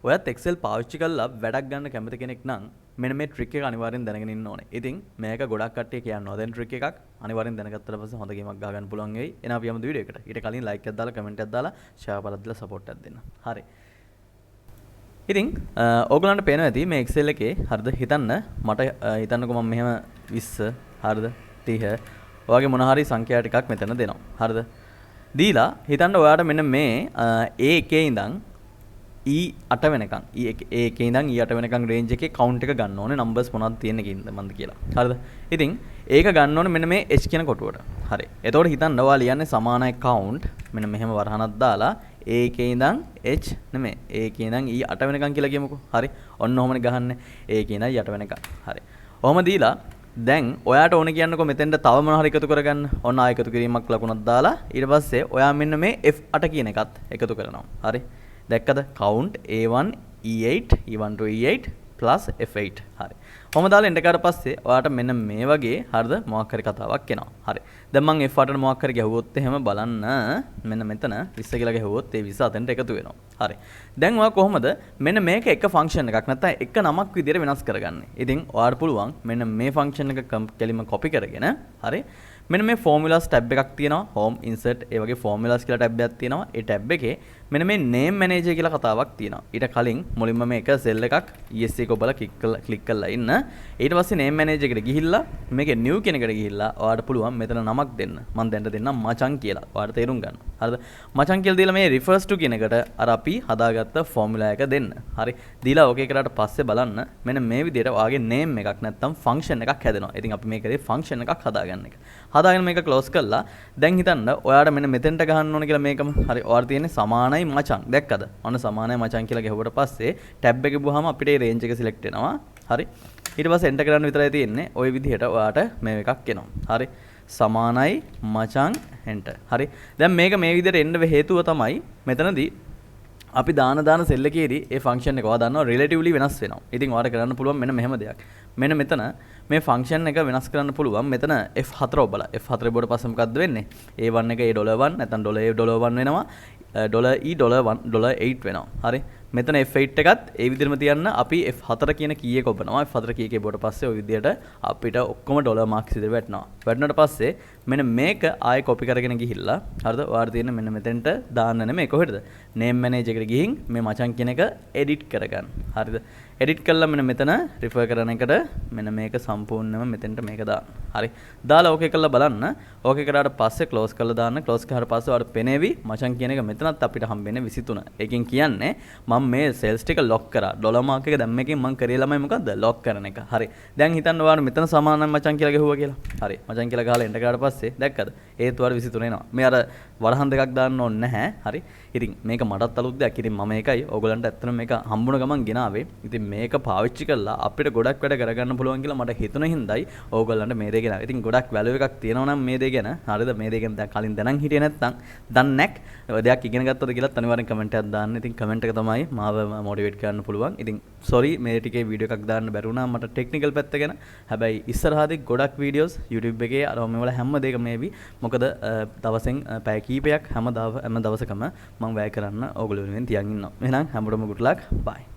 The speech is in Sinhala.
ඔයත් Excel පාවිච්චි කරලා වැඩක් ගන්න කැමති කෙනෙක් නම් මෙන්න මේ ට්‍රික් එක අනිවාර්යෙන් දැනගෙන ඉන්න ඕනේ. ඉතින් මේක ගොඩක් කට්ටිය කියනවා දැන් ට්‍රික් එකක් අනිවාර්යෙන් දැනගත්තට පස්සේ හොඳ ගේමක් ගහ ගන්න පුළුවන් වෙයි. එහෙනම් අපි යමු වීඩියෝ එකට. ඊට කලින් ලයික් එකක් දාලා කමෙන්ට් එකක් දාලා ෂෙයාර් කරලා දීලා සපෝට් එකක් දෙන්න. හරි. ඉතින් ඕගලන්ට පේනවා ඇති මේ Excel එකේ හරිද හිතන්න මට හිතන්නකෝ මම මෙහෙම 20 හරිද 30 ඔයගේ මොන හරි සංඛ්‍යා ටිකක් මෙතන දෙනවා. හරිද? දීලා හිතන්න ඔයාට මෙන්න මේ A1 ඉඳන් E8 වෙනකන් A1 ඉඳන් E8 වෙනකන් රේන්ජ් එකේ කවුන්ට් එක ගන්න ඕනේ නම්බර්ස් මොනවද තියෙන්නේ කියනද කියලා. හරිද? ඉතින් ඒක ගන්න ඕනේ මෙන්න මේ H කියන කොටුවට. හරි. එතකොට හිතන්න ඔයා ලියන්නේ සමානයි කවුන්ට් මෙන්න මෙහෙම වරහනක් දාලා A1 ඉඳන් H නෙමෙයි A1 ඉඳන් E8 වෙනකන් කියලා කියමුකෝ. හරි. ඔන්න ඔහොමනේ ගහන්නේ A1 ඉඳන් E8 වෙනකන්. හරි. ඔහොම දීලා දැන් ඔයාට ඕනේ කියන්නකෝ මෙතෙන්ට තව මොන හරි එකතු කරගන්න. ඔන්න ආ එකතු කිරීමක් ලකුණක් දාලා ඊට පස්සේ ඔයා මෙන්න මේ F8 කියන එකත් එකතු කරනවා. හරි. දැක්කද? count A1 E8 E1 to E8 plus F8. හරි. කොහොම දාලා එන්ටර් කරලා පස්සේ ඔයාට මෙන්න මේ වගේ හරිද මොකක් හරි කතාවක් එනවා. හරි. දැන් මම F8 ට මොකක් හරි ගැහුවොත් එහෙම බලන්න මෙන්න මෙතන 20 කියලා ගැහුවොත් ඒ 20 අතෙන්ට එකතු වෙනවා. හරි. දැන් ඔයා කොහොමද මෙන්න මේක එක ෆන්ක්ෂන් එකක් නැත්නම් එක නමක් විදිහට වෙනස් කරගන්නේ. ඉතින් ඔයාට පුළුවන් මෙන්න මේ ෆන්ක්ෂන් එක කෙලිම කොපි කරගෙන හරි මෙන්න මේ formulas tab එකක් තියෙනවා home insert ඒ වගේ formulas කියලා tab එකක් තියෙනවා ඒ tab එකේ මෙන්න මේ name manager කියලා කතාවක් තියෙනවා ඊට කලින් මුලින්ම මේක cell එකක් ESC එක ඔබලා ක්ලික් කරලා ඉන්න ඊට පස්සේ name manager එකට ගිහිල්ලා මේකේ new කියන එකට ගිහිල්ලා ඔයාලට පුළුවන් මෙතන නමක් දෙන්න මම දැන් දෙන්නම් මචං කියලා ඔයාලට තේරුම් ගන්න හරිද මචං කියලා දීලා මේ refers to කියන එකට අර අපි හදාගත්ත formula එක දෙන්න හරි දීලා ඕකේ කරාට පස්සේ බලන්න මෙන්න මේ විදිහට ඔයාගේ name එකක් නැත්තම් function එකක් හැදෙනවා ඉතින් අපි මේකේ function එකක් හදාගන්න එක හදාගෙන මේක ක්ලෝස් කරලා දැන් හිතන්න ඔයාට මෙන්න මෙතෙන්ට ගහන්න ඕන කියලා මේකම හරි ඔයාලා තියෙන්නේ සමානයි මචං දැක්කද අන්න සමානයි මචං කියලා ගහුවට පස්සේ ටැබ් එක ගිහුවාම අපිට මේ රේන්ජ් එක සිලෙක්ට් වෙනවා හරි ඊට පස්සේ එන්ටර් කරන්න විතරයි තියෙන්නේ ওই විදිහට ඔයාට මේ එකක් එනවා හරි සමානයි මචං එන්ටර් හරි දැන් මේක මේ විදිහට එන්න හේතුව තමයි මෙතනදී අපි දාන සෙල් එකේදී ඒ ෆන්ක්ෂන් එක ඔයා දන්නවා රිලේටිව්ලි වෙනස් වෙනවා. ඉතින් ඔයාලට කරන්න පුළුවන් මෙන්න මෙහෙම දෙයක්. මෙන්න මෙතන මේ ෆන්ක්ෂන් එක වෙනස් කරන්න පුළුවන් මෙතන F4 ඔබලා. F4 බෝඩ පස්සේ මොකද්ද වෙන්නේ? A1 එක $1 නැත්නම් $1 වෙනවා. $E $1 $8 වෙනවා. හරි. මෙතන F8 එකත් ඒ විදිහටම තියන්න අපි F4 කියන කී එක ඔබනවා. F4 කී එකේ බෝඩ පස්සේ ওই විදිහට අපිට ඔක්කොම ඩොලර් මාක්ස් ඉදිරියට වැටෙනවා. වැටුණාට පස්සේ මෙන්න මේක ආයෙ කොපි කරගෙන ගිහිල්ලා හරිද? ඔයාලා තියෙන මෙන්න මෙතෙන්ට දාන්න නෙමෙයි කොහෙද? name manager එකට ගිහින් මේ මචං කියන එක edit කරගන්න. හරිද? edit කළා මෙන්න මෙතන refer කරන එකට මෙන්න මේක සම්පූර්ණයෙන්ම මෙතෙන්ට මේක දාන්න. හරි. දාලා ඕකේ කරලා බලන්න. ඕකේ කරාට පස්සේ close කරලා දාන්න. close කරාට පස්සේ ඔයාලට පෙනේවි මචං කියන එක මෙතනත් අපිට හම්බෙන්නේ 23. ඒකෙන් කියන්නේ මම මේ sales ටික lock කරා. ඩොලර් මාක් එක දැන් මේකෙන් මම කරේ ළමයි මොකද්ද? lock කරන එක. හරි. දැන් හිතන්න ඔයාලා මෙතන සමානයි මචං කියලා ගහුවා කියලා. හරි. මචං කියලා ගහලා එන්ටර් කරාට පස්සේ දැක්කද? ඒත් ඔයාලා 23 එනවා. මේ අර වරහන් දෙකක් දාන්න ඕනේ නැහැ. හරි. ඉතින් මේක මටත් අලුත් දෙයක්. ඉතින් මම ඒකයි ඕගලන්ට ඇත්තටම මේක හම්බුන ගමන් ගෙනාවේ. ඉතින් මේක පාවිච්චි කරලා අපිට ගොඩක් වැඩ කරගන්න පුළුවන් කියලා මට හිතුන හින්දායි ඕගලන්ට මේ දේ ගෙනාවේ. ඉතින් ගොඩක් වැලියු එකක් තියෙනවා නම් මේ දේ ගැන. හරිද? මේ දේ ගැන දැන් කලින් දැනන් හිටියේ නැත්නම් දන්නේ නැක්. ඔය දෙයක් ඉගෙන ගත්තද කියලාත් අනිවාර්යෙන් කමෙන්ට් එකක් දාන්න. ඉතින් කමෙන්ට් එක තමයි මාව මොටිවේට් කරන්න පුළුවන්. ඉතින් sorry මේ ටිකේ වීඩියෝ එකක් දාන්න බැරි වුණා මට ටෙක්නිකල් පැත්ත ගැන. හැබැයි ඉස්සරහදී ගොඩක් වීඩියෝස් YouTube එකේ අර මේවල හැම දෙයකම මේවි. මොකද දවසෙන් පැය කීපයක් හැම දවසකම මම වැය කරන්න ඕගොල්ලෝ වෙනුවෙන් තියන් ඉන්නවා. එහෙනම් හැමෝටම good luck. Bye.